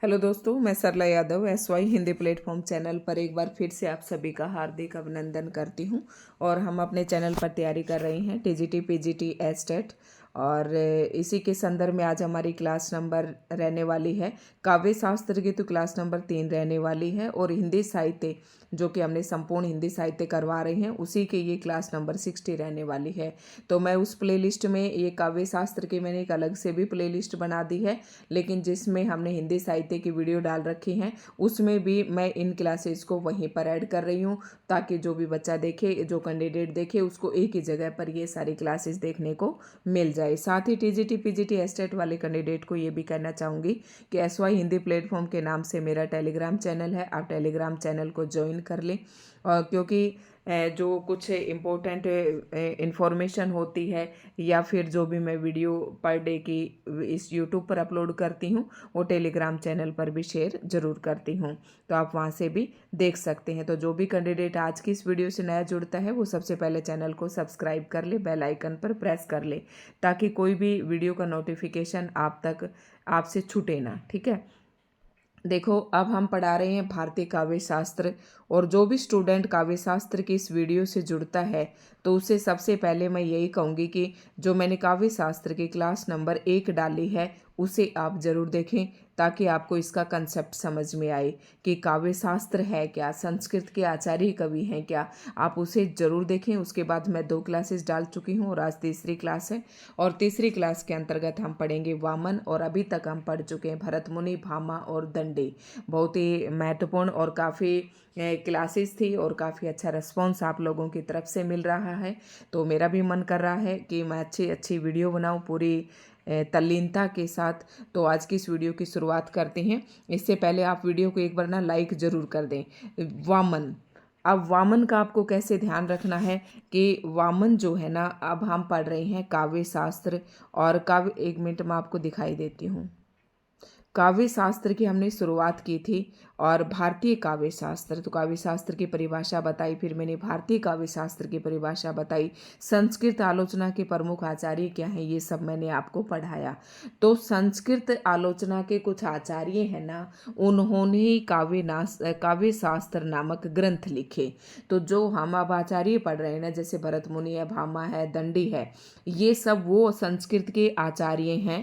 Hello दोस्तों, मैं Sarla Yadav SY Hindi platform channel पर एक बार फिर से आप सभी का हार्दिक अभिनंदन करती हूं। और हम अपने चैनल पर तैयारी कर रहे हैं TGT PGT एस्टेट। और इसी के संदर्भ में आज हमारी क्लास नंबर रहने वाली है काव्य शास्त्र की, तो क्लास नंबर 3 रहने वाली है। और हिंदी साहित्य जो कि हमने संपूर्ण हिंदी साहित्य करवा रहे हैं उसी के ये क्लास नंबर 60 रहने वाली है। तो मैं उस प्लेलिस्ट में ये काव्य शास्त्र की मैंने एक अलग से भी प्लेलिस्ट बना दी है, लेकिन जिसमें हमने हिंदी साहित्य की वीडियो डाल रखी हैं उसमें भी मैं इन क्लासेस को वहीं पर ऐड कर रही हूँ, ताकि जो भी बच्चा देखे, जो कैंडिडेट देखे, उसको एक ही जगह पर ये सारी क्लासेस देखने को मिल जाए। साथ ही TGT PGT एस्टेट वाले कैंडिडेट को ये भी कहना चाहूँगी कि SY हिंदी प्लेटफॉर्म के नाम से मेरा टेलीग्राम चैनल है, आप टेलीग्राम चैनल को ज्वाइन कर लें। क्योंकि जो कुछ इम्पोर्टेंट इंफॉर्मेशन होती है या फिर जो भी मैं वीडियो पर डे की इस यूट्यूब पर अपलोड करती हूँ वो टेलीग्राम चैनल पर भी शेयर ज़रूर करती हूँ, तो आप वहाँ से भी देख सकते हैं। तो जो भी कैंडिडेट आज की इस वीडियो से नया जुड़ता है वो सबसे पहले चैनल को सब्सक्राइब कर ले, बेल आइकन पर प्रेस कर ले, ताकि कोई भी वीडियो का नोटिफिकेशन आपसे छूटे ना। ठीक है, देखो अब हम पढ़ा रहे हैं भारतीय काव्य शास्त्र। और जो भी स्टूडेंट काव्य शास्त्र की इस वीडियो से जुड़ता है तो उसे सबसे पहले मैं यही कहूँगी कि जो मैंने काव्य शास्त्र की क्लास नंबर 1 डाली है उसे आप ज़रूर देखें, ताकि आपको इसका कंसेप्ट समझ में आए कि काव्य शास्त्र है क्या, संस्कृत के आचार्य कवि हैं क्या। आप उसे ज़रूर देखें। उसके बाद मैं 2 क्लासेस डाल चुकी हूँ और आज तीसरी क्लास है। और तीसरी क्लास के अंतर्गत हम पढ़ेंगे वामन, और अभी तक हम पढ़ चुके हैं भरत मुनि, भामा और दंडी। बहुत ही महत्वपूर्ण और काफ़ी क्लासेस थी और काफ़ी अच्छा रिस्पॉन्स आप लोगों की तरफ से मिल रहा है। तो मेरा भी मन कर रहा है कि मैं अच्छी अच्छी वीडियो बनाऊं पूरी तल्लीनता के साथ। तो आज की इस वीडियो की शुरुआत करते हैं। इससे पहले आप वीडियो को एक बार ना लाइक ज़रूर कर दें। वामन, अब वामन का आपको कैसे ध्यान रखना है कि वामन जो है ना, अब हम पढ़ रहे हैं काव्य शास्त्र। और काव्य, एक मिनट में आपको दिखाई देती हूँ। काव्य शास्त्र की हमने शुरुआत की थी और भारतीय काव्य शास्त्र, तो काव्य शास्त्र की परिभाषा बताई, फिर मैंने भारतीय काव्य शास्त्र की परिभाषा बताई, संस्कृत आलोचना के प्रमुख आचार्य क्या हैं ये सब मैंने आपको पढ़ाया। तो संस्कृत आलोचना के कुछ आचार्य हैं ना, उन्होंने ही काव्य शास्त्र नामक ग्रंथ लिखे। तो जो हम अब आचार्य पढ़ रहे हैं ना, जैसे भरत मुनि है, भामा है, दंडी है, ये सब वो संस्कृत के आचार्य हैं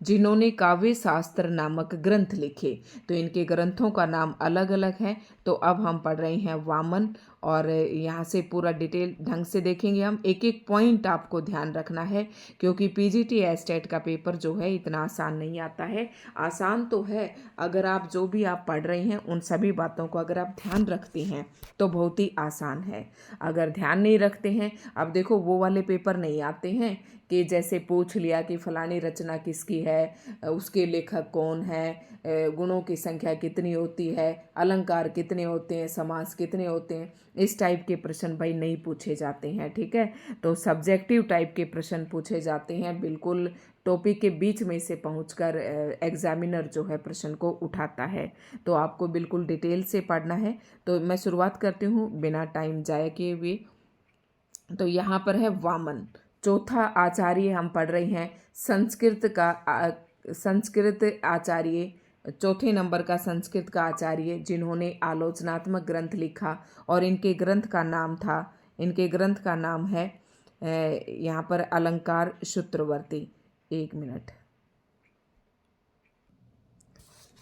जिन्होंने काव्य शास्त्र नामक ग्रंथ लिखे। तो इनके ग्रंथों का नाम अलग अलग है। तो अब हम पढ़ रहे हैं वामन, और यहाँ से पूरा डिटेल ढंग से देखेंगे हम। एक एक पॉइंट आपको ध्यान रखना है, क्योंकि PGT एस्टेट का पेपर जो है इतना आसान नहीं आता है। आसान तो है, अगर आप जो भी आप पढ़ रहे हैं उन सभी बातों को अगर आप ध्यान रखते हैं तो बहुत ही आसान है। अगर ध्यान नहीं रखते हैं, अब देखो वो वाले पेपर नहीं आते हैं कि जैसे पूछ लिया कि फलानी रचना किसकी है, उसके लेखक कौन है, गुणों की संख्या कितनी होती है, अलंकार कितने होते हैं, समास कितने होते हैं। इस टाइप के प्रश्न भाई नहीं पूछे जाते हैं। ठीक है, तो सब्जेक्टिव टाइप के प्रश्न पूछे जाते हैं, बिल्कुल टॉपिक के बीच में से पहुंचकर एग्जामिनर जो है प्रश्न को उठाता है। तो आपको बिल्कुल डिटेल से पढ़ना है। तो मैं शुरुआत करती हूँ बिना टाइम जाया किए हुए। तो यहाँ पर है वामन, चौथा आचार्य हम पढ़ रहे हैं संस्कृत आचार्य, चौथे नंबर का संस्कृत का आचार्य जिन्होंने आलोचनात्मक ग्रंथ लिखा। और इनके ग्रंथ का नाम है यहाँ पर अलंकार सूत्रवर्ती। एक मिनट।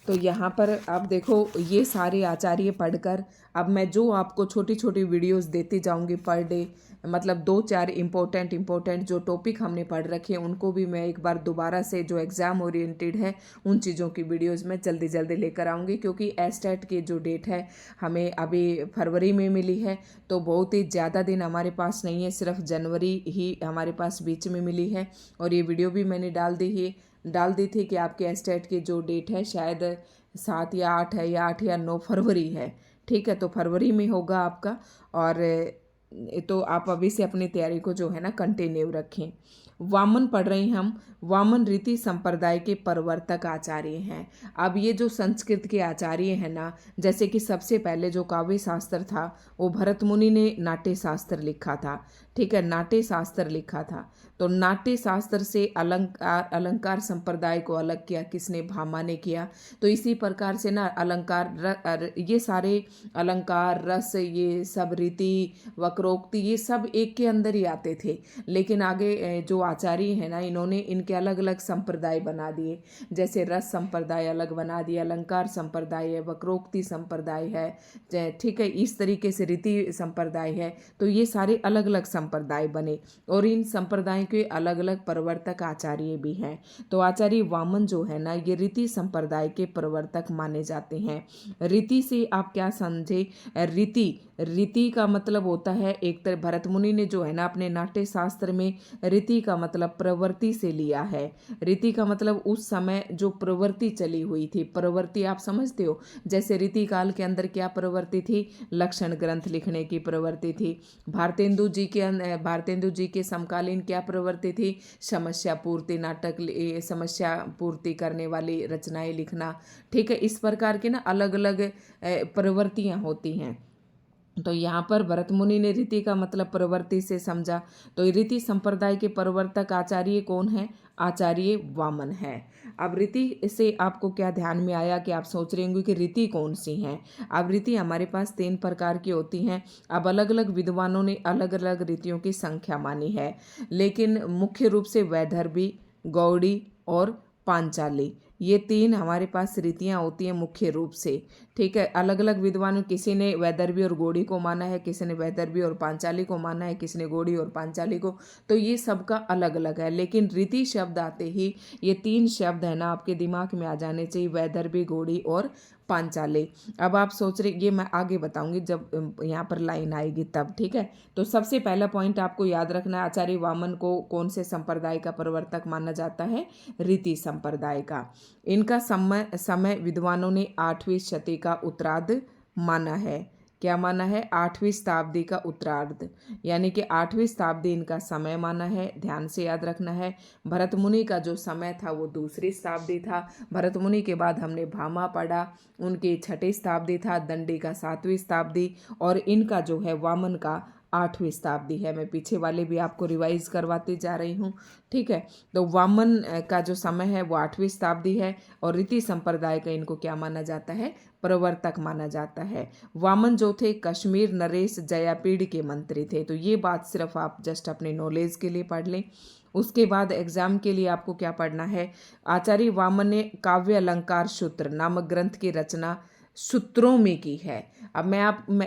तो यहाँ पर आप देखो ये सारे आचार्य पढ़कर अब मैं जो आपको छोटी छोटी वीडियोस देती जाऊंगी पर डे, मतलब 2-4 इम्पोर्टेंट जो टॉपिक हमने पढ़ रखे हैं उनको भी मैं एक बार दोबारा से, जो एग्ज़ाम ओरिएंटेड है उन चीज़ों की वीडियोस में जल्दी जल्दी लेकर आऊँगी। क्योंकि एस्टेट की जो डेट है हमें अभी फरवरी में मिली है, तो बहुत ही ज़्यादा दिन हमारे पास नहीं है, सिर्फ जनवरी ही हमारे पास बीच में मिली है। और ये वीडियो भी मैंने डाल दी थी कि आपके एस्टेट की जो डेट है शायद 7 या 8 है, या 8 या 9 फरवरी है। ठीक है, तो फरवरी में होगा आपका। और तो आप अभी से अपनी तैयारी को जो है ना कंटिन्यू रखें। वामन पढ़ रहे हैं हम। वामन रीति संप्रदाय के प्रवर्तक आचार्य हैं। अब ये जो संस्कृत के आचार्य हैं ना, जैसे कि सबसे पहले जो काव्य शास्त्र था वो भरत मुनि ने नाट्य शास्त्र लिखा था। ठीक है, नाट्य शास्त्र लिखा था। तो नाट्य शास्त्र से अलंकार संप्रदाय को अलग किया किसने? भामा ने किया। तो इसी प्रकार से ना ये सारे अलंकार, रस, ये सब रीति, वक्रोक्ति, ये सब एक के अंदर ही आते थे। लेकिन आगे जो आचार्य है ना, इन्होंने इनके अलग अलग संप्रदाय बना दिए। जैसे रस संप्रदाय अलग बना दिया, अलंकार संप्रदाय है, वक्रोक्ति संप्रदाय है, ठीक है, इस तरीके से रीति संप्रदाय है। तो ये सारे अलग अलग संप्रदाय बने और इन संप्रदाय के अलग अलग प्रवर्तक आचार्य भी हैं। तो आचार्य वामन जो है ना, ये रीति संप्रदाय के प्रवर्तक माने जाते हैं। रीति से आप क्या समझे? रीति का मतलब होता है एक तरह, भरत मुनि ने जो है ना अपने नाट्य शास्त्र में रीति का मतलब प्रवृत्ति से लिया है। रीति का मतलब उस समय जो प्रवृत्ति चली हुई थी। प्रवृत्ति आप समझते हो, जैसे रीति काल के अंदर क्या प्रवृत्ति थी? लक्षण ग्रंथ लिखने की प्रवृत्ति थी। भारतेंदु जी के समकालीन क्या प्रवृत्ति थी? समस्या पूर्ति नाटक, समस्या पूर्ति करने वाली रचनाएं लिखना। ठीक है, इस प्रकार के ना अलग अलग प्रवृत्तियां होती हैं। तो यहाँ पर भरत मुनि ने रीति का मतलब प्रवृत्ति से समझा। तो रीति संप्रदाय के प्रवर्तक आचार्य कौन है? आचार्य वामन है। अब रीति से आपको क्या ध्यान में आया कि आप सोच रहे होंगे कि रीति कौन सी हैं? अब रीति हमारे पास 3 प्रकार की होती हैं। अब अलग अलग विद्वानों ने अलग अलग रीतियों की संख्या मानी है, लेकिन मुख्य रूप से वैदर्भी, गौड़ी और पांचाली, ये 3 हमारे पास रीतियाँ होती हैं मुख्य रूप से। ठीक है, अलग अलग विद्वानों, किसी ने वैदर्भी और गौड़ी को माना है, किसी ने वैदर्भी और पांचाली को माना है, किसी ने गौड़ी और पांचाली को। तो ये सबका अलग अलग है। लेकिन रीति शब्द आते ही ये 3 शब्द है ना आपके दिमाग में आ जाने चाहिए, वैदर्भी, गौड़ी और पांचाली। अब आप सोच रहे, ये मैं आगे बताऊंगी जब यहाँ पर लाइन आएगी तब। ठीक है, तो सबसे पहला पॉइंट आपको याद रखना है, आचार्य वामन को कौन से संप्रदाय का प्रवर्तक माना जाता है? रीति संप्रदाय का। इनका समय विद्वानों ने 8वीं शती का उत्तरार्ध माना है। क्या माना है? 8वीं शताब्दी का उत्तरार्ध, यानी कि 8वीं शताब्दी इनका समय माना है। ध्यान से याद रखना है। भरत मुनि का जो समय था वो दूसरी शताब्दी था। भरत मुनि के बाद हमने भामा पढ़ा, उनकी 6ठी शताब्दी था। दंडी का 7वीं शताब्दी और इनका जो है वामन का 8वीं शताब्दी है। मैं पीछे वाले भी आपको रिवाइज करवाती जा रही हूँ। ठीक है, तो वामन का जो समय है वो 8वीं शताब्दी है और रीति संप्रदाय का इनको क्या माना जाता है? प्रवर्तक माना जाता है। वामन जो थे कश्मीर नरेश जयापीड़ के मंत्री थे। तो ये बात सिर्फ आप जस्ट अपने नॉलेज के लिए पढ़ लें। उसके बाद एग्जाम के लिए आपको क्या पढ़ना है? आचार्य वामन ने काव्य अलंकार सूत्र नामक ग्रंथ की रचना सूत्रों में की है। अब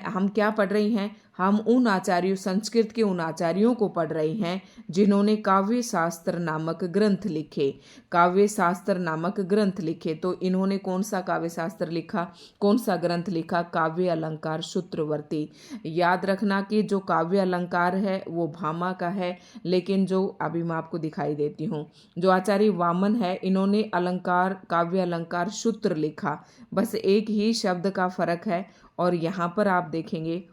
हम क्या पढ़ रही हैं? हम उन आचार्यों, संस्कृत के उन आचार्यों को पढ़ रहे हैं जिन्होंने काव्य शास्त्र नामक ग्रंथ लिखे। काव्य शास्त्र नामक ग्रंथ लिखे। तो इन्होंने कौन सा काव्य शास्त्र लिखा? कौन सा ग्रंथ लिखा? काव्य अलंकार सूत्रवर्ती। याद रखना कि जो काव्य अलंकार है वो भामा का है, लेकिन जो अभी मैं आपको दिखाई देती हूँ, जो आचार्य वामन है, इन्होंने काव्य अलंकार सूत्र लिखा। बस एक ही शब्द का फर्क है। और यहाँ पर आप देखेंगे,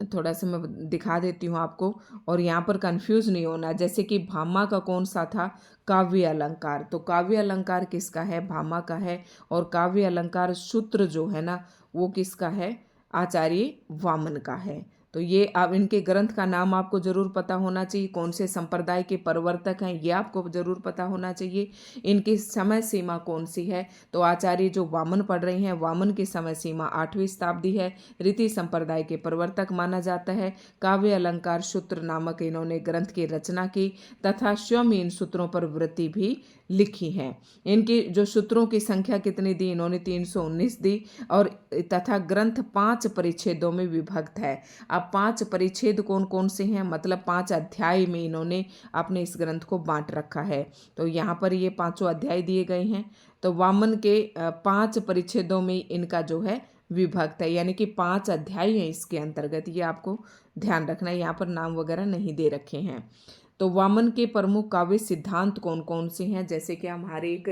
थोड़ा सा मैं दिखा देती हूँ आपको, और यहाँ पर कंफ्यूज नहीं होना। जैसे कि भामा का कौन सा था? काव्य अलंकार। तो काव्य अलंकार किसका है? भामा का है। और काव्य अलंकार सूत्र जो है ना वो किसका है? आचार्य वामन का है। तो ये अब इनके ग्रंथ का नाम आपको जरूर पता होना चाहिए, कौन से संप्रदाय के प्रवर्तक हैं ये आपको जरूर पता होना चाहिए। इनकी समय सीमा कौन सी है? तो आचार्य जो वामन पढ़ रहे हैं, वामन की समय सीमा 8वीं शताब्दी है। रीति संप्रदाय के प्रवर्तक माना जाता है। काव्य अलंकार सूत्र नामक इन्होंने ग्रंथ की रचना की तथा स्वयं इन सूत्रों पर वृत्ति भी लिखी है। इनकी जो सूत्रों की संख्या कितनी दी? इन्होंने 319 दी। और तथा ग्रंथ 5 परिच्छेदों में विभक्त है। अब 5 परिच्छेद कौन कौन से हैं? मतलब 5 अध्याय में इन्होंने अपने इस ग्रंथ को बांट रखा है। तो यहाँ पर ये 5 अध्याय दिए गए हैं। तो वामन के 5 परिच्छेदों में इनका जो है विभक्त है, यानी कि 5 अध्याय हैं इसके अंतर्गत। ये आपको ध्यान रखना है, यहाँ पर नाम वगैरह नहीं दे रखे हैं। तो वामन के प्रमुख काव्य सिद्धांत कौन कौन से हैं, जैसे कि हम हर एक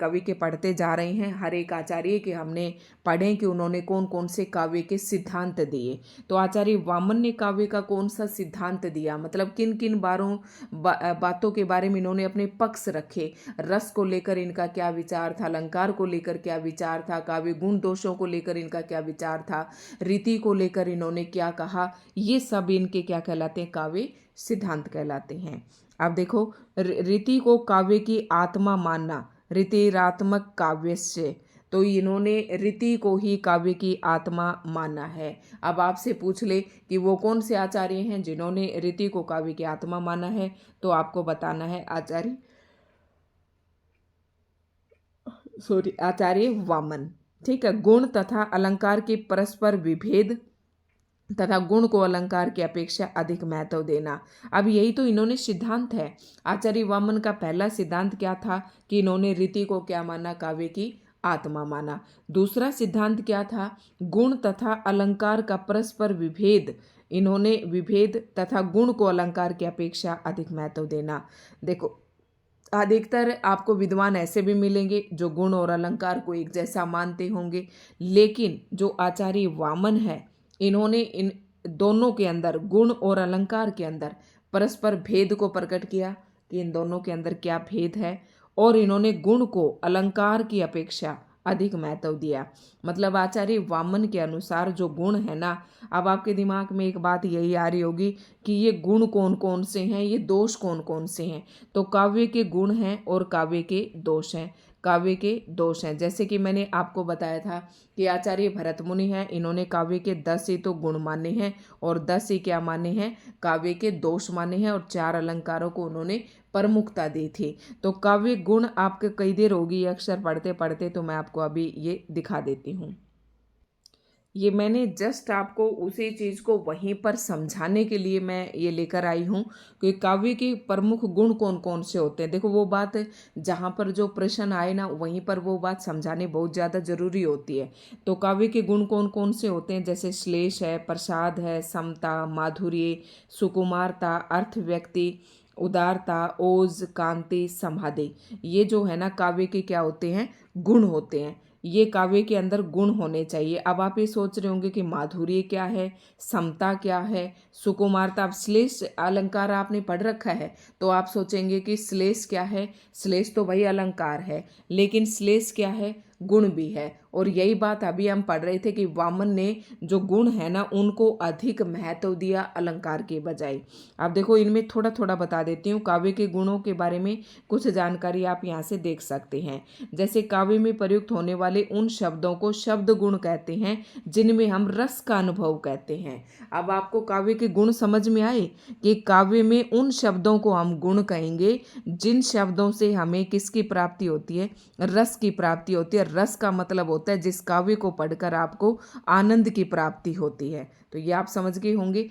कवि के पढ़ते जा रहे हैं, हर एक आचार्य के हमने पढ़े कि उन्होंने कौन कौन से काव्य के सिद्धांत दिए। तो आचार्य वामन ने काव्य का कौन सा सिद्धांत दिया, मतलब किन किन बातों के बारे में इन्होंने अपने पक्ष रखे। रस को लेकर इनका क्या विचार था, अलंकार को लेकर क्या विचार था, काव्य गुण दोषों को लेकर इनका क्या विचार था, रीति को लेकर इन्होंने क्या कहा, ये सब इनके क्या कहलाते हैं, काव्य सिद्धांत कहलाते हैं। अब देखो, रीति को काव्य की आत्मा मानना, रीतिरात्मक काव्य से, तो इन्होंने रीति को ही काव्य की आत्मा माना है। अब आपसे पूछ ले कि वो कौन से आचार्य हैं जिन्होंने रीति को काव्य की आत्मा माना है, तो आपको बताना है आचार्य वामन। ठीक है। गुण तथा अलंकार के परस्पर विभेद तथा गुण को अलंकार की अपेक्षा अधिक महत्व देना। अब यही तो इन्होंने सिद्धांत है। आचार्य वामन का पहला सिद्धांत क्या था कि इन्होंने रीति को क्या माना, काव्य की आत्मा माना। दूसरा सिद्धांत क्या था, गुण तथा अलंकार का परस्पर विभेद, इन्होंने विभेद तथा गुण को अलंकार की अपेक्षा अधिक महत्व देना। देखो, अधिकतर आपको विद्वान ऐसे भी मिलेंगे जो गुण और अलंकार को एक जैसा मानते होंगे, लेकिन जो आचार्य वामन है, इन्होंने इन दोनों के अंदर, गुण और अलंकार के अंदर परस्पर भेद को प्रकट किया कि इन दोनों के अंदर क्या भेद है, और इन्होंने गुण को अलंकार की अपेक्षा अधिक महत्व दिया। मतलब आचार्य वामन के अनुसार जो गुण है ना, अब आपके दिमाग में एक बात यही आ रही होगी कि ये गुण कौन कौन से हैं, ये दोष कौन कौन से हैं। तो काव्य के गुण हैं और काव्य के दोष हैं। काव्य के दोष हैं, जैसे कि मैंने आपको बताया था कि आचार्य भरत मुनि हैं, इन्होंने काव्य के 10 ही तो गुण माने हैं और 10 ही क्या माने हैं, काव्य के दोष माने हैं, और 4 अलंकारों को उन्होंने प्रमुखता दी थी। तो काव्य गुण आपके कई देर होगी ये अक्षर पढ़ते पढ़ते, तो मैं आपको अभी ये दिखा देती हूँ। ये मैंने जस्ट आपको उसी चीज़ को वहीं पर समझाने के लिए मैं ये लेकर आई हूँ कि काव्य के प्रमुख गुण कौन कौन से होते हैं। देखो, वो बात जहाँ पर जो प्रश्न आए ना, वहीं पर वो बात समझानी बहुत ज़्यादा ज़रूरी होती है। तो काव्य के गुण कौन कौन से होते हैं, जैसे श्लेष है, प्रसाद है, समता, माधुर्य, सुकुमारता, अर्थ व्यक्ति, उदारता, ओज, कांति, समाधि, ये जो है ना काव्य के क्या होते हैं, गुण होते हैं। ये काव्य के अंदर गुण होने चाहिए। अब आप ये सोच रहे होंगे कि माधुर्य क्या है, समता क्या है, सुकुमारता। अब श्लेष अलंकार आपने पढ़ रखा है तो आप सोचेंगे कि श्लेष क्या है, श्लेष तो वही अलंकार है, लेकिन श्लेष क्या है, गुण भी है। और यही बात अभी हम पढ़ रहे थे कि वामन ने जो गुण है ना, उनको अधिक महत्व दिया अलंकार के बजाय। अब देखो, इनमें थोड़ा थोड़ा बता देती हूँ। काव्य के गुणों के बारे में कुछ जानकारी आप यहाँ से देख सकते हैं। जैसे काव्य में प्रयुक्त होने वाले उन शब्दों को शब्द गुण कहते हैं जिनमें हम रस का अनुभव कहते हैं। अब आपको काव्य के गुण समझ में आए कि काव्य में उन शब्दों को हम गुण कहेंगे जिन शब्दों से हमें किसकी प्राप्ति होती है, रस की प्राप्ति होती है। रस का मतलब होता है जिस काव्य को पढ़कर आपको आनंद की प्राप्ति होती है। तो ये आप समझ गए होंगे।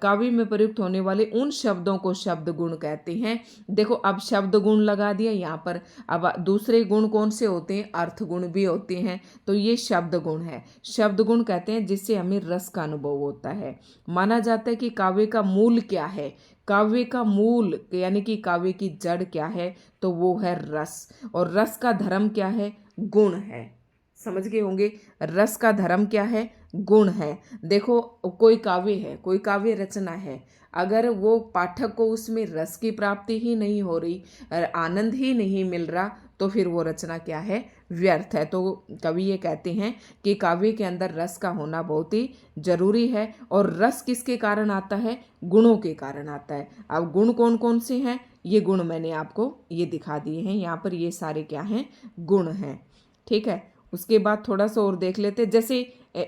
काव्य में प्रयुक्त होने वाले उन शब्दों को शब्द गुण कहते हैं। देखो, अब शब्द गुण लगा दिया यहाँ पर। अब दूसरे गुण कौन से होते हैं, अर्थ गुण भी होते हैं। तो ये शब्द गुण है। शब्द गुण कहते हैं जिससे हमें रस का अनुभव होता है। माना जाता है कि काव्य का मूल क्या है, काव्य का मूल यानी कि काव्य की जड़ क्या है, तो वो है रस। और रस का धर्म क्या है, गुण है। समझ गए होंगे, रस का धर्म क्या है, गुण है। देखो, कोई काव्य है, कोई काव्य रचना है, अगर वो पाठक को उसमें रस की प्राप्ति ही नहीं हो रही, आनंद ही नहीं मिल रहा, तो फिर वो रचना क्या है, व्यर्थ है। तो कवि ये कहते हैं कि काव्य के अंदर रस का होना बहुत ही जरूरी है। और रस किसके कारण आता है, गुणों के कारण आता है। अब गुण कौन कौन से हैं, ये गुण मैंने आपको ये दिखा दिए हैं यहाँ पर। ये सारे क्या हैं, गुण हैं। ठीक है। उसके बाद थोड़ा सा और देख लेते हैं। जैसे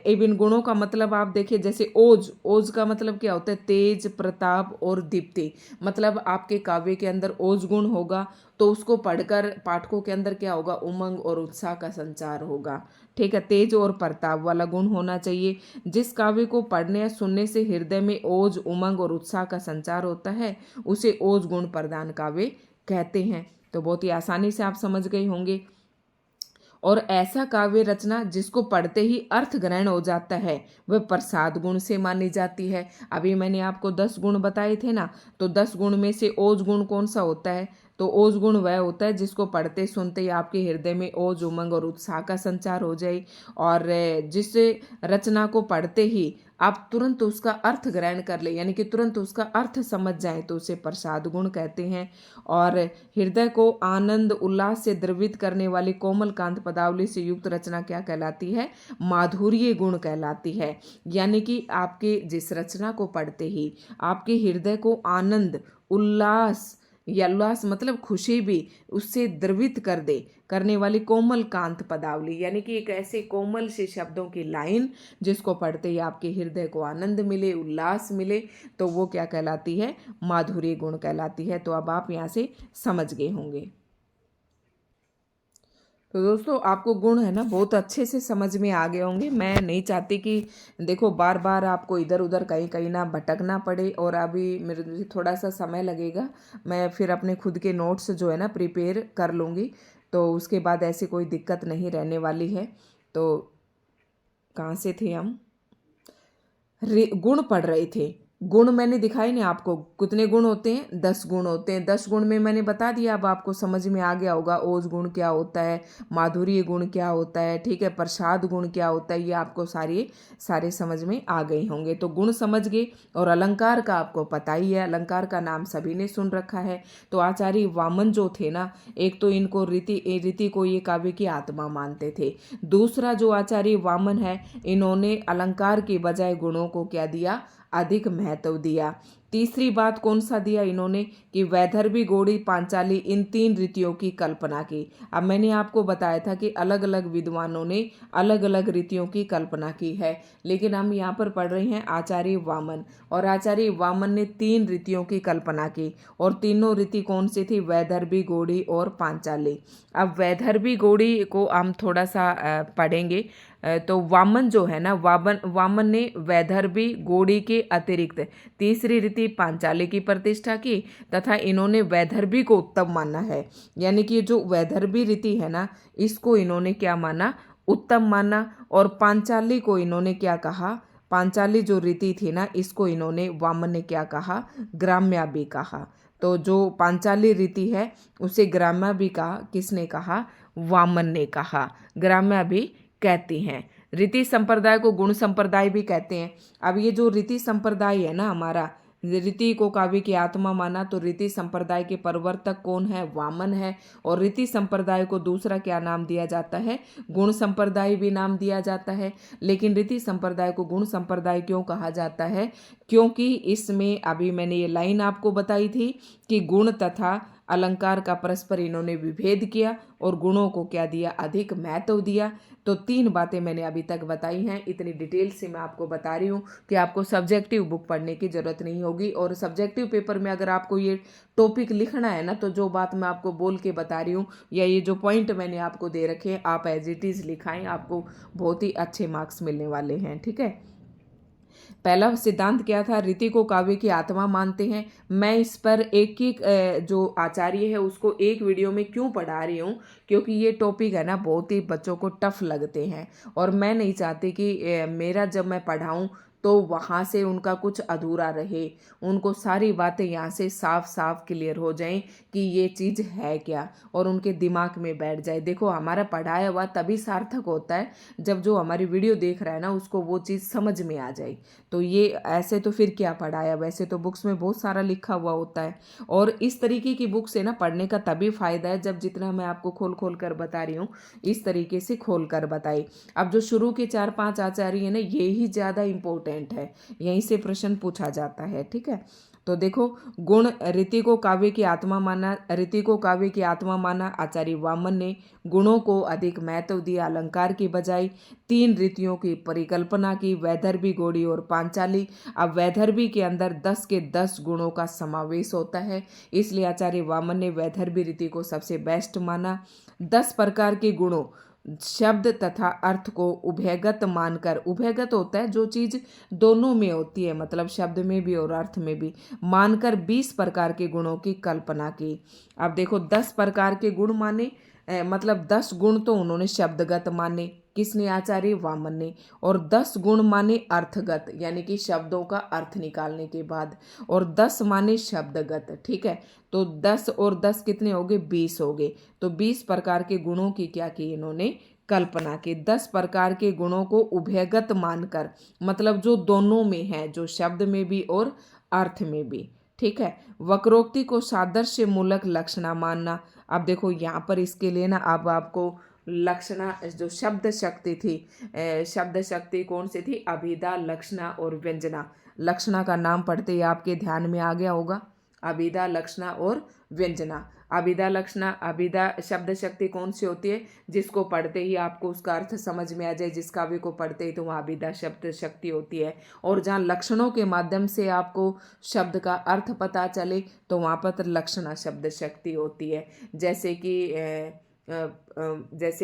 इन गुणों का मतलब आप देखिए, जैसे ओज, ओज का मतलब क्या होता है, तेज, प्रताप और दीप्ति। मतलब आपके काव्य के अंदर ओज गुण होगा तो उसको पढ़कर पाठकों के अंदर क्या होगा, उमंग और उत्साह का संचार होगा। ठीक है। तेज और प्रताप वाला गुण होना चाहिए। जिस काव्य को पढ़ने या सुनने से हृदय में ओज, उमंग और उत्साह का संचार होता है, उसे ओज गुण प्रदान काव्य कहते हैं। तो बहुत ही आसानी से आप समझ गए होंगे। और ऐसा काव्य रचना जिसको पढ़ते ही अर्थ ग्रहण हो जाता है वह प्रसाद गुण से मानी जाती है। अभी मैंने आपको 10 गुण बताए थे ना, तो 10 गुण में से ओज गुण कौन सा होता है? तो ओज गुण वह होता है जिसको पढ़ते सुनते ही आपके हृदय में ओज, उमंग और उत्साह का संचार हो जाए, और जिस रचना को पढ़ते ही आप तुरंत उसका अर्थ ग्रहण कर ले, यानी कि तुरंत उसका अर्थ समझ जाए, तो उसे प्रसाद गुण कहते हैं। और हृदय को आनंद उल्लास से द्रवित करने वाली कोमल कांत पदावली से युक्त रचना क्या कहलाती है? माधुर्य गुण कहलाती है। यानी कि आपके जिस रचना को पढ़ते ही आपके हृदय को आनंद, उल्लास, या उल्लास मतलब खुशी भी उससे द्रवित कर दे, करने वाली कोमल कांत पदावली, यानी कि एक ऐसे कोमल से शब्दों की लाइन जिसको पढ़ते ही आपके हृदय को आनंद मिले, उल्लास मिले, तो वो क्या कहलाती है? माधुर्य गुण कहलाती है। तो अब आप यहाँ से समझ गए होंगे। तो दोस्तों आपको गुण है ना बहुत अच्छे से समझ में आ गए होंगे। मैं नहीं चाहती कि देखो बार बार आपको इधर उधर कहीं कहीं ना भटकना पड़े, और अभी मेरे थोड़ा सा समय लगेगा, मैं फिर अपने खुद के नोट्स जो है ना प्रिपेयर कर लूँगी, तो उसके बाद ऐसी कोई दिक्कत नहीं रहने वाली है। तो कहाँ से थे हम? गुण पढ़ रहे थे। गुण मैंने दिखाई नहीं आपको, कितने गुण होते हैं? 10 गुण होते हैं। 10 गुण में मैंने बता दिया, अब आपको समझ में आ गया होगा ओज गुण क्या होता है, माधुर्य गुण क्या होता है, ठीक है, प्रसाद गुण क्या होता है, ये आपको सारे समझ में आ गए होंगे। तो गुण समझ गए। और अलंकार का आपको पता ही है, अलंकार का नाम सभी ने सुन रखा है। तो आचार्य वामन जो थे ना, एक तो इनको रीति को ये काव्य की आत्मा मानते थे। दूसरा जो आचार्य वामन है, इन्होंने अलंकार के बजाय गुणों को क्या दिया? अधिक महत्व दिया। तीसरी बात कौन सा दिया इन्होंने? कि वैदर्भी, गौड़ी, पांचाली, इन 3 रीतियों की कल्पना की। अब मैंने आपको बताया था कि अलग अलग विद्वानों ने अलग अलग रीतियों की कल्पना की है, लेकिन हम यहाँ पर पढ़ रहे हैं आचार्य वामन, और आचार्य वामन ने 3 रीतियों की कल्पना की, और तीनों रीति कौन सी थी? वैदर्भी, गौड़ी और पांचाली। अब वैदर्भी गौड़ी को हम थोड़ा सा पढ़ेंगे। तो वामन जो है ना, वामन ने वैदर्भी गौड़ी के अतिरिक्त तीसरी रीति पांचाली की प्रतिष्ठा की, तथा इन्होंने वैदर्भी को उत्तम माना है। यानी कि जो वैदर्भी रीति है ना, इसको इन्होंने क्या माना? उत्तम माना। और पांचाली को इन्होंने क्या कहा? पांचाली जो रीति थी ना, इसको इन्होंने वामन ने क्या कहा? ग्राम्या भी कहा। तो जो पांचाली रीति है उसे ग्राम्या भी कहा, किसने कहा? वामन ने कहा। ग्राम्या भी कहती हैं। रीति संप्रदाय को गुण संप्रदाय भी कहते हैं। अब ये जो रीति संप्रदाय है ना हमारा, रीति को काव्य की आत्मा माना, तो रीति संप्रदाय के प्रवर्तक कौन है? वामन है। और रीति संप्रदाय को दूसरा क्या नाम दिया जाता है? गुण संप्रदाय भी नाम दिया जाता है। लेकिन रीति संप्रदाय को गुण संप्रदाय क्यों कहा जाता है? क्योंकि इसमें अभी मैंने ये लाइन आपको बताई थी कि गुण तथा अलंकार का परस्पर इन्होंने विभेद किया और गुणों को क्या दिया? अधिक महत्व दिया। तो 3 बातें मैंने अभी तक बताई हैं। इतनी डिटेल से मैं आपको बता रही हूँ कि आपको सब्जेक्टिव बुक पढ़ने की जरूरत नहीं होगी, और सब्जेक्टिव पेपर में अगर आपको ये टॉपिक लिखना है ना, तो जो बात मैं आपको बोल के बता रही हूँ या ये जो पॉइंट मैंने आपको दे रखे हैं, आप एज इट इज़ लिखाएं, आपको बहुत ही अच्छे मार्क्स मिलने वाले हैं। ठीक है। पहला सिद्धांत क्या था? रीति को काव्य की आत्मा मानते हैं। मैं इस पर एक एक जो आचार्य है उसको एक वीडियो में क्यों पढ़ा रही हूँ? क्योंकि ये टॉपिक है ना बहुत ही बच्चों को टफ लगते हैं, और मैं नहीं चाहती कि मेरा जब मैं पढ़ाऊँ तो वहाँ से उनका कुछ अधूरा रहे। उनको सारी बातें यहाँ से साफ साफ क्लियर हो जाएं कि ये चीज़ है क्या, और उनके दिमाग में बैठ जाए। देखो हमारा पढ़ाया हुआ तभी सार्थक होता है जब जो हमारी वीडियो देख रहा है ना उसको वो चीज़ समझ में आ जाए। तो ये ऐसे तो फिर क्या पढ़ाया, वैसे तो बुक्स में बहुत सारा लिखा हुआ होता है, और इस तरीके की बुक से ना पढ़ने का तभी फायदा है जब जितना मैं आपको खोल खोल कर बता रही हूँ इस तरीके से खोल कर बताई। अब जो शुरू के 4-5 आचार्य है ना, ये ही ज़्यादा इंपॉर्टेंट है, यहीं से प्रश्न पूछा जाता है। ठीक है। तो देखो, गुण रीति को काव्य की आत्मा माना, रीति को काव्य की आत्मा माना आचार्य वामन ने। गुणों को अधिक महत्व दिया अलंकार की बजाय। 3 रीतियों की परिकल्पना की, वैदर्भी, गौड़ी और पांचाली। अब वैदर्भी के अंदर 10 के 10 गुणों का समावेश होता है, इसलिए आचार्य वामन ने वैदर्भी रीति को सबसे बेस्ट माना। 10 प्रकार के गुणों, शब्द तथा अर्थ को उभयगत मानकर, उभयगत होता है जो चीज दोनों में होती है, मतलब शब्द में भी और अर्थ में भी, मानकर 20 प्रकार के गुणों की कल्पना की। अब देखो 10 प्रकार के गुण माने, मतलब 10 गुण तो उन्होंने शब्दगत माने, किसने? आचार्य वामन ने। और 10 गुण माने अर्थगत, यानी कि शब्दों का अर्थ निकालने के बाद। और 10 माने शब्दगत, ठीक है। तो 10 और 10 कितने हो गए? 20 हो गए। तो 20 प्रकार के गुणों की क्या की इन्होंने? कल्पना की। 10 प्रकार के गुणों को उभयगत मानकर, मतलब जो दोनों में है, जो शब्द में भी और अर्थ में भी, ठीक है। वक्रोक्ति को सादृश्य मूलक लक्षणा मानना। अब देखो यहाँ पर इसके लिए ना अब आपको लक्षणा, जो शब्द शक्ति थी, शब्द शक्ति कौन सी थी? अभिधा, लक्षणा और व्यंजना। लक्षणा का नाम पढ़ते ही आपके ध्यान में आ गया होगा, अभिधा, लक्षणा और व्यंजना। अभिधा, लक्षणा, अभिधा शब्द शक्ति कौन सी होती है? जिसको पढ़ते ही आपको उसका अर्थ समझ में आ जाए, जिस काव्य को पढ़ते ही, तो वहाँ अभिधा शब्द शक्ति होती है। और जहाँ लक्षणों के माध्यम से आपको शब्द का अर्थ पता चले, तो वहाँ पर लक्षणा शब्द शक्ति होती है। जैसे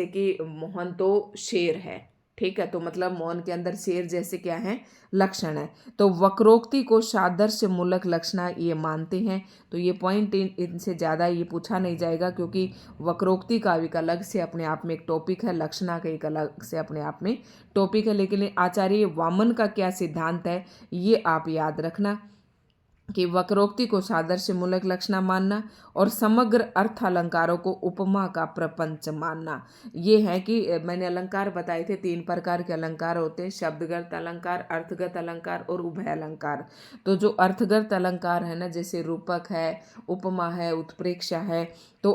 कि मोहन तो शेर है, ठीक है। तो मतलब मोहन के अंदर शेर जैसे क्या है? लक्षण है। तो वक्रोक्ति को सादृश्य मूलक लक्षणा ये मानते हैं। तो ये पॉइंट इनसे ज़्यादा ये पूछा नहीं जाएगा, क्योंकि वक्रोक्ति का एक अलग से अपने आप में एक टॉपिक है, लक्षणा का एक अलग से अपने आप में टॉपिक है। लेकिन आचार्य वामन का क्या सिद्धांत है, ये आप याद रखना कि वक्रोक्ति को सादृश्य मूलक लक्षणा मानना और समग्र अर्थ अलंकारों को उपमा का प्रपंच मानना। ये है कि मैंने अलंकार बताए थे, 3 प्रकार के अलंकार होते हैं, शब्दगत अलंकार, अर्थगत अलंकार और उभय अलंकार। तो जो अर्थगत अलंकार है ना, जैसे रूपक है, उपमा है, उत्प्रेक्षा है, तो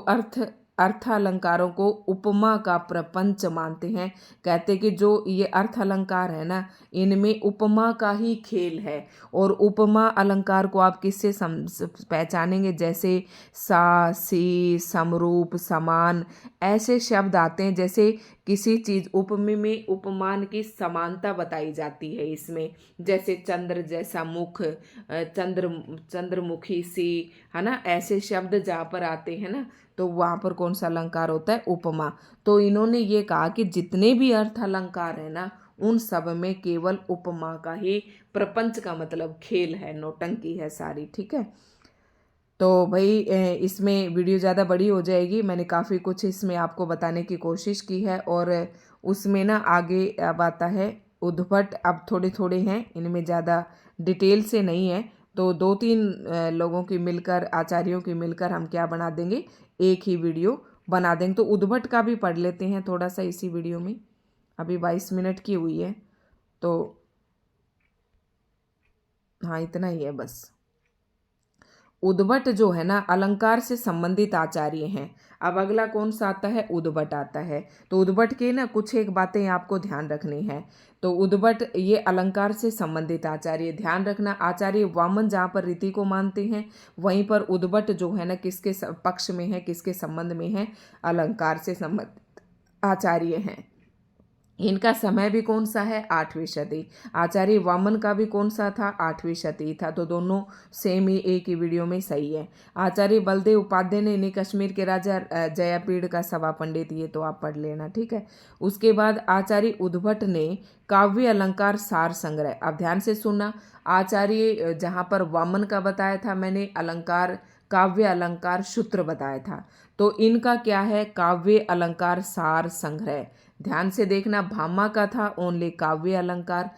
अर्थ अलंकारों को उपमा का प्रपंच मानते हैं। कहते कि जो ये अर्थ अलंकार है ना, इनमें उपमा का ही खेल है। और उपमा अलंकार को आप किससे पहचानेंगे? जैसे सा, सी, समरूप, समान, ऐसे शब्द आते हैं। जैसे किसी चीज उपमे में उपमान की समानता बताई जाती है इसमें, जैसे चंद्र जैसा मुख, चंद्रमुखी सी, है ना। ऐसे शब्द जहाँ पर आते हैं ना, तो वहाँ पर कौन सा अलंकार होता है? उपमा। तो इन्होंने ये कहा कि जितने भी अर्थ अलंकार है ना, उन सब में केवल उपमा का ही, प्रपंच का मतलब खेल है, नौटंकी है सारी, ठीक है। तो भाई इसमें वीडियो ज़्यादा बड़ी हो जाएगी, मैंने काफ़ी कुछ इसमें आपको बताने की कोशिश की है। और उसमें ना आगे अब आता है उद्भट। अब थोड़े थोड़े हैं, इनमें ज़्यादा डिटेल से नहीं है। तो 2-3 लोगों की मिलकर, आचार्यों की मिलकर हम क्या बना देंगे? एक ही वीडियो बना देंगे। तो उद्भट का भी पढ़ लेते हैं थोड़ा सा इसी वीडियो में। अभी 22 मिनट की हुई है, तो हाँ इतना ही है बस। उद्भट जो है ना, अलंकार से संबंधित आचार्य हैं। अब अगला कौन सा आता है? उद्भट आता है। तो उद्भट के ना कुछ एक बातें आपको ध्यान रखनी है। तो उद्भट ये अलंकार से संबंधित आचार्य, ध्यान रखना। आचार्य वामन जहाँ पर रीति को मानते हैं, वहीं पर उद्भट जो है ना किसके पक्ष में है, किसके संबंध में है? अलंकार से संबंधित आचार्य हैं। इनका समय भी कौन सा है? 8वीं सदी। आचार्य वामन का भी कौन सा था? 8वीं सदी था। तो दोनों सेम ही, एक ही वीडियो में सही है। आचार्य बलदेव उपाध्याय ने इन्हें कश्मीर के राजा जयापीड़ का सभा पंडित, ये तो आप पढ़ लेना, ठीक है। उसके बाद आचार्य उद्भट ने काव्य अलंकार सार संग्रह, अब ध्यान से सुनना। आचार्य जहाँ पर वामन का बताया था मैंने अलंकार, काव्य अलंकार सूत्र बताया था, तो इनका क्या है? काव्य अलंकार सार संग्रह। ध्यान से देखना, भामा का था ओनली काव्य अलंकार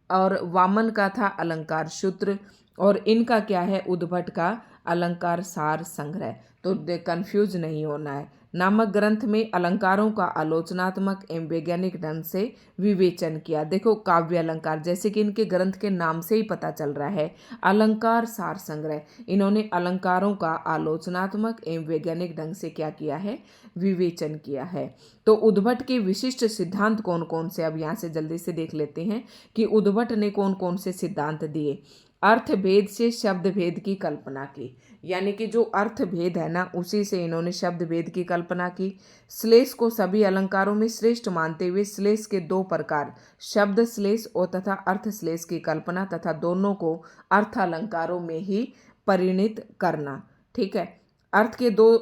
और वामन का था अलंकार सूत्र, और इनका क्या है? उद्भट का अलंकार सार संग्रह। तो कंफ्यूज नहीं होना है। नामक ग्रंथ में अलंकारों का आलोचनात्मक एवं वैज्ञानिक ढंग से विवेचन किया। देखो काव्य अलंकार, जैसे कि इनके ग्रंथ के नाम से ही पता चल रहा है, अलंकार सार संग्रह। इन्होंने अलंकारों का आलोचनात्मक एवं वैज्ञानिक ढंग से क्या किया है? विवेचन किया है। तो उद्भट के विशिष्ट सिद्धांत कौन कौन से, अब यहाँ से जल्दी से देख लेते हैं कि उद्भट ने कौन कौन से सिद्धांत दिए। अर्थ भेद से शब्द भेद की कल्पना की, यानी कि जो अर्थ भेद है ना, उसी से इन्होंने शब्द भेद की कल्पना की। श्लेष को सभी अलंकारों में श्रेष्ठ मानते हुए श्लेष के 2 प्रकार, शब्द श्लेष और तथा अर्थ श्लेष की कल्पना तथा दोनों को अर्थ अलंकारों में ही परिणित करना, ठीक है। अर्थ के 2,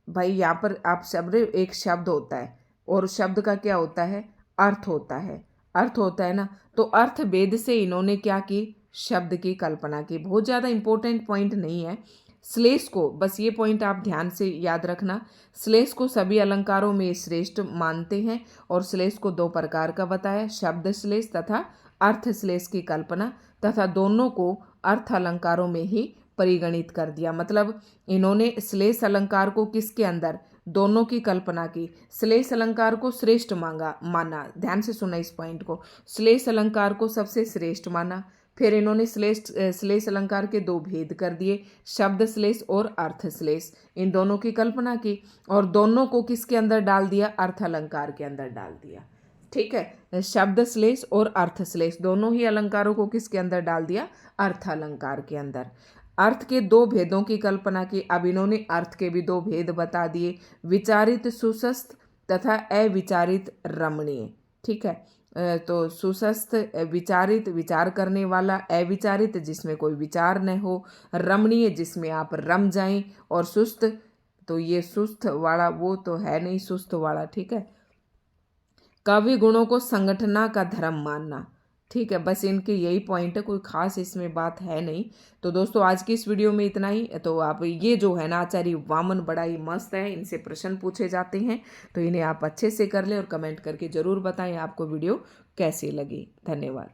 भाई यहाँ पर आप शब्द, एक शब्द होता है और शब्द का क्या होता है? अर्थ होता है, अर्थ होता है ना। तो अर्थ भेद से इन्होंने क्या की? शब्द की कल्पना की। बहुत ज़्यादा इंपॉर्टेंट पॉइंट नहीं है, श्लेष को, बस ये पॉइंट आप ध्यान से याद रखना, श्लेष को सभी अलंकारों में श्रेष्ठ मानते हैं और श्लेष को दो प्रकार का बताया, शब्द श्लेष तथा अर्थ श्लेष की कल्पना, तथा दोनों को अर्थ अलंकारों में ही परिगणित कर दिया। मतलब इन्होंने श्लेष अलंकार को किसके अंदर, दोनों की कल्पना की, श्लेष अलंकार को श्रेष्ठ माना, ध्यान से सुना इस पॉइंट को, श्लेष अलंकार को सबसे श्रेष्ठ माना। फिर इन्होंने श्लेष अलंकार के दो भेद कर दिए, शब्द श्लेष और अर्थ श्लेष, इन दोनों की कल्पना की और दोनों को किसके अंदर डाल दिया, अर्थ अलंकार के अंदर डाल दिया। ठीक है, शब्द श्लेष और अर्थ श्लेष दोनों ही अलंकारों को किसके अंदर डाल दिया, अर्थ अलंकार के अंदर। अर्थ के दो भेदों की कल्पना की। अब इन्होंने अर्थ के भी दो भेद बता दिए, विचारित सुशस्त तथा अविचारित रमणीय। ठीक है, तो सुशस्त विचारित, विचार करने वाला, अविचारित जिसमें कोई विचार न हो, रमणीय जिसमें आप रम जाएं, और सुस्त, तो ये सुस्त वाला वो तो है नहीं, सुस्त वाला। ठीक है, काव्य गुणों को संगठना का धर्म मानना। ठीक है, बस इनके यही पॉइंट है, कोई खास इसमें बात है नहीं। तो दोस्तों आज की इस वीडियो में इतना ही। तो आप ये जो है ना आचार्य वामन बड़ा ही मस्त है, इनसे प्रश्न पूछे जाते हैं, तो इन्हें आप अच्छे से कर लें और कमेंट करके ज़रूर बताएं आपको वीडियो कैसी लगी। धन्यवाद।